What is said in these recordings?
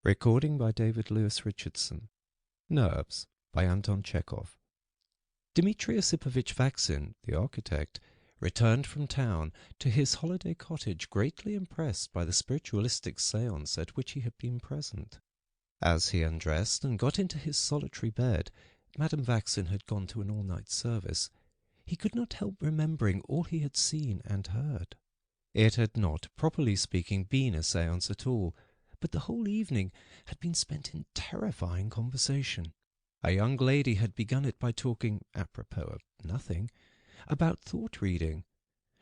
Recording by David Lewis Richardson. Nerves by Anton Chekhov. Dmitri Osipovich Vaksin, the architect, returned from town to his holiday cottage greatly impressed by the spiritualistic séance at which he had been present. As he undressed and got into his solitary bed, Madame Vaksin had gone to an all-night service. He could not help remembering all he had seen and heard. It had not, properly speaking, been a séance at all, but the whole evening had been spent in terrifying conversation. A young lady had begun it by talking, apropos of nothing, about thought-reading.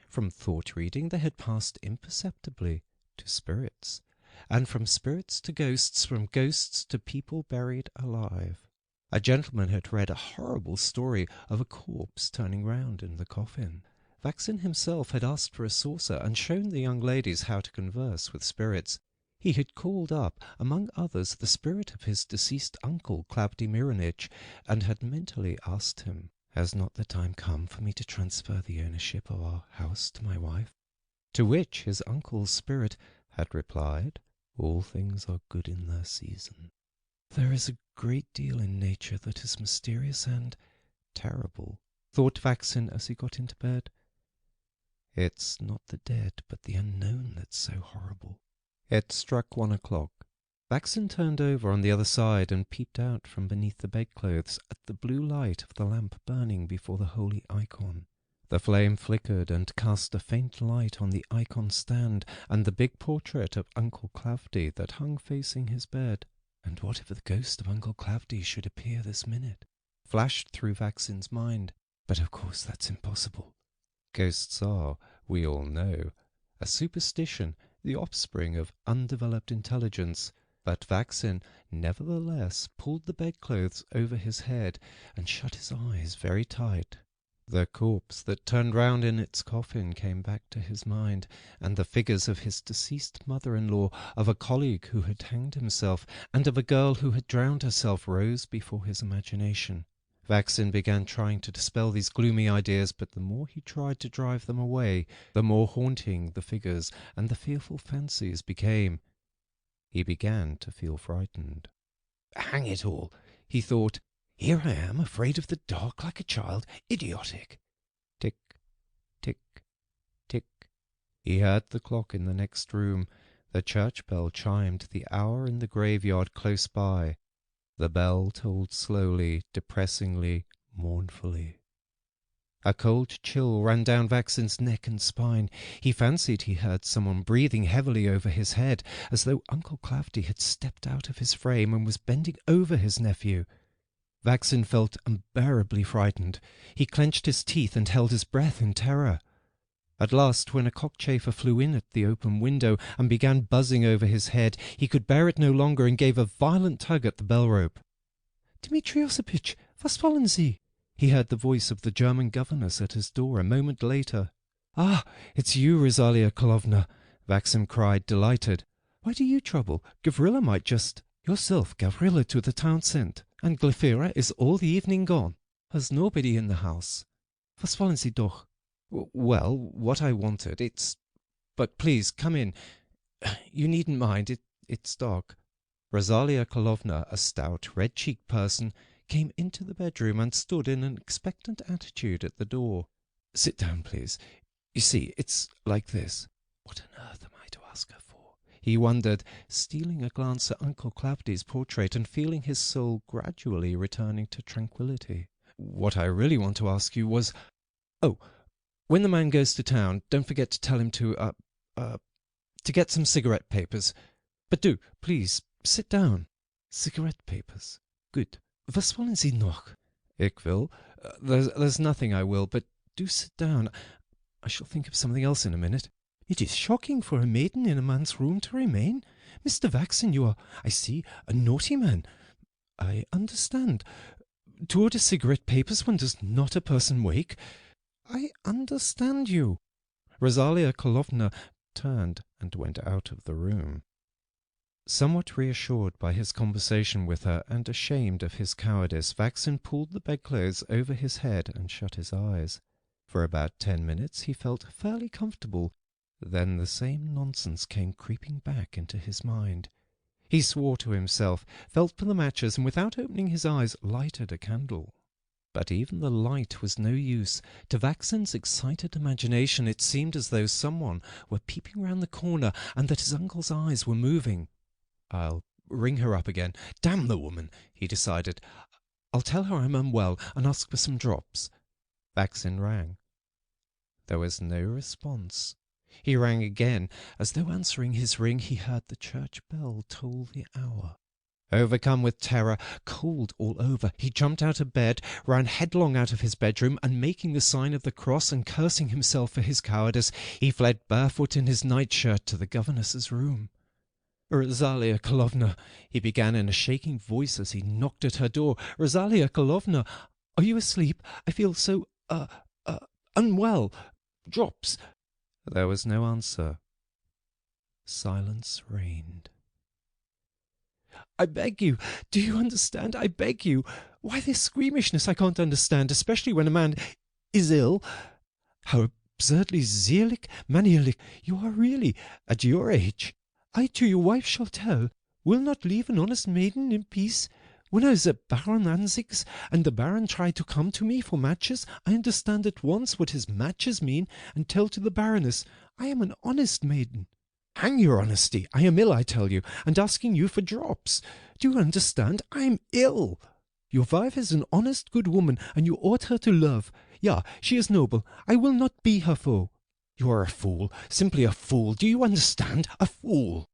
From thought-reading they had passed imperceptibly to spirits, and from spirits to ghosts, from ghosts to people buried alive. A gentleman had read a horrible story of a corpse turning round in the coffin. Vaksin himself had asked for a saucer and shown the young ladies how to converse with spirits. He had called up, among others, the spirit of his deceased uncle, Klavdy Mironitch, and had mentally asked him, "Has not the time come for me to transfer the ownership of our house to my wife?" To which his uncle's spirit had replied, "All things are good in their season." There is a great deal in nature that is mysterious and terrible, thought Vaksin as he got into bed. It's not the dead, but the unknown that's so horrible. It struck 1 o'clock. Vaksin turned over on the other side and peeped out from beneath the bedclothes at the blue light of the lamp burning before the holy icon. The flame flickered and cast a faint light on the icon stand and the big portrait of Uncle Klavdy that hung facing his bed. And what if the ghost of Uncle Klavdy should appear this minute? Flashed through Vaksin's mind. But of course that's impossible. Ghosts are, we all know, a superstition, the offspring of undeveloped intelligence, but Vaksin nevertheless pulled the bedclothes over his head and shut his eyes very tight. The corpse that turned round in its coffin came back to his mind, and the figures of his deceased mother-in-law, of a colleague who had hanged himself, and of a girl who had drowned herself rose before his imagination. Vaksin began trying to dispel these gloomy ideas, but the more he tried to drive them away, the more haunting the figures and the fearful fancies became. He began to feel frightened. "Hang it all," he thought. "Here I am, afraid of the dark like a child. Idiotic." Tick, tick, tick. He heard the clock in the next room. The church bell chimed the hour in the graveyard close by. The bell tolled slowly, depressingly, mournfully. A cold chill ran down Vaksin's neck and spine. He fancied he heard someone breathing heavily over his head, as though Uncle Klavdy had stepped out of his frame and was bending over his nephew. Vaksin felt unbearably frightened. He clenched his teeth and held his breath in terror. At last, when a cockchafer flew in at the open window and began buzzing over his head, he could bear it no longer and gave a violent tug at the bell-rope. "Dmitri Osipovich, was wollen Sie?" He heard the voice of the German governess at his door a moment later. "Ah, it's you, Rosalia Karlovna," Vaksin cried, delighted. "Why do you trouble? Gavrila might just—" "Yourself, Gavrila, to the town sent, and Glafira is all the evening gone. There's nobody in the house. Was wollen Sie doch?" "Well, what I wanted, but please, come in. You needn't mind, it's dark." Rosalia Karlovna, a stout, red-cheeked person, came into the bedroom and stood in an expectant attitude at the door. "Sit down, please. You see, it's like this." What on earth am I to ask her for? He wondered, stealing a glance at Uncle Klavdy's portrait and feeling his soul gradually returning to tranquillity. "What I really want to ask you was— Oh, when the man goes to town, don't forget to tell him to get some cigarette papers. But do, please, sit down." "Cigarette papers? Good. Was wollen Sie noch?" "Ich will. There's nothing I will, but do sit down. I shall think of something else in a minute." "It is shocking for a maiden in a man's room to remain. Mr. Vaksin, you are, I see, a naughty man. I understand. To order cigarette papers when does not a person wake. I understand you." Rosalia Karlovna turned and went out of the room. Somewhat reassured by his conversation with her and ashamed of his cowardice, Vaksin pulled the bedclothes over his head and shut his eyes. For about 10 minutes he felt fairly comfortable. Then the same nonsense came creeping back into his mind. He swore to himself, felt for the matches, and without opening his eyes, lighted a candle. But even the light was no use. To Vaxen's excited imagination it seemed as though someone were peeping round the corner and that his uncle's eyes were moving. "I'll ring her up again. Damn the woman," he decided. "I'll tell her I'm unwell and ask for some drops." Vaxen rang. There was no response. He rang again. As though answering his ring, he heard the church bell toll the hour. Overcome with terror, cold all over, he jumped out of bed, ran headlong out of his bedroom, and making the sign of the cross and cursing himself for his cowardice, he fled barefoot in his nightshirt to the governess's room. "Rosalia Karlovna," he began in a shaking voice as he knocked at her door. "Rosalia Karlovna, are you asleep? I feel so, unwell. Drops." There was no answer. Silence reigned. "I beg you, do you understand? I beg you. Why this squeamishness I can't understand, especially when a man is ill. How absurdly zealic, maniac you are really, at your age. I to your wife shall tell. Will not leave an honest maiden in peace. When I was at Baron Anzig's, and the Baron tried to come to me for matches, I understand at once what his matches mean, and tell to the Baroness, I am an honest maiden. Hang your honesty! I am ill, I tell you, and asking you for drops. Do you understand? I am ill. Your wife is an honest, good woman, and you ought her to love. Ja, she is noble. I will not be her foe. You are a fool, simply a fool. Do you understand? A fool."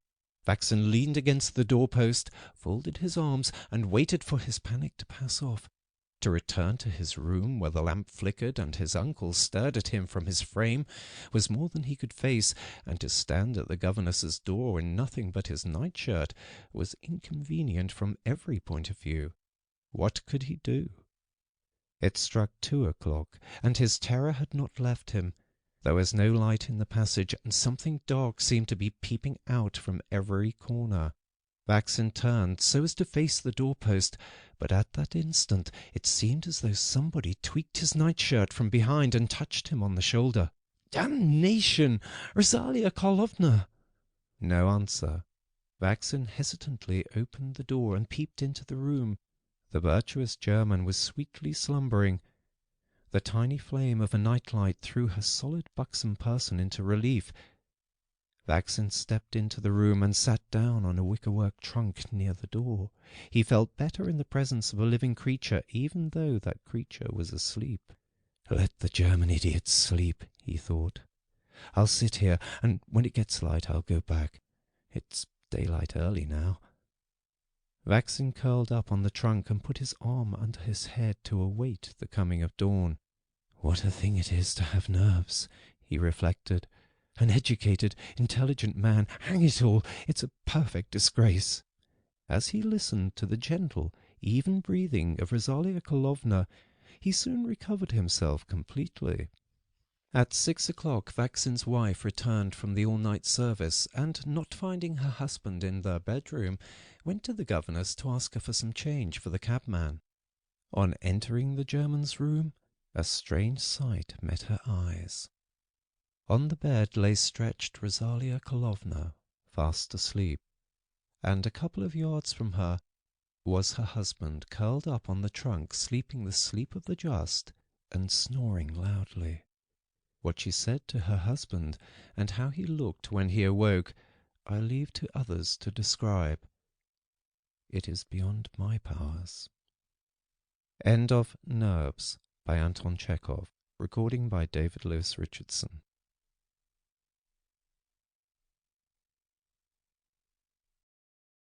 Vaxen leaned against the doorpost, folded his arms, and waited for his panic to pass off. To return to his room, where the lamp flickered and his uncle stared at him from his frame, was more than he could face, and to stand at the governess's door in nothing but his nightshirt was inconvenient from every point of view. What could he do? It struck 2 o'clock, and his terror had not left him. There was no light in the passage, and something dark seemed to be peeping out from every corner. Vaxen turned so as to face the doorpost, but at that instant it seemed as though somebody tweaked his nightshirt from behind and touched him on the shoulder. "Damnation! Rosalia Karlovna!" No answer. Vaxen hesitantly opened the door and peeped into the room. The virtuous German was sweetly slumbering. The tiny flame of a nightlight threw her solid buxom person into relief. Vaxen stepped into the room and sat down on a wickerwork trunk near the door. He felt better in the presence of a living creature, even though that creature was asleep. "Let the German idiot sleep," he thought. "I'll sit here, and when it gets light I'll go back. It's daylight early now." Vaxen curled up on the trunk and put his arm under his head to await the coming of dawn. "What a thing it is to have nerves," he reflected. "An educated, intelligent man, hang it all, it's a perfect disgrace." As he listened to the gentle, even breathing of Rosalia Karlovna, he soon recovered himself completely. At 6 o'clock Vaxen's wife returned from the all-night service, and, not finding her husband in their bedroom, went to the governess to ask her for some change for the cabman. On entering the German's room, a strange sight met her eyes. On the bed lay stretched Rosalia Karlovna, fast asleep, and a couple of yards from her was her husband, curled up on the trunk, sleeping the sleep of the just, and snoring loudly. What she said to her husband, and how he looked when he awoke, I leave to others to describe. It is beyond my powers. End of Nerves by Anton Chekhov. Recording by David Lewis Richardson.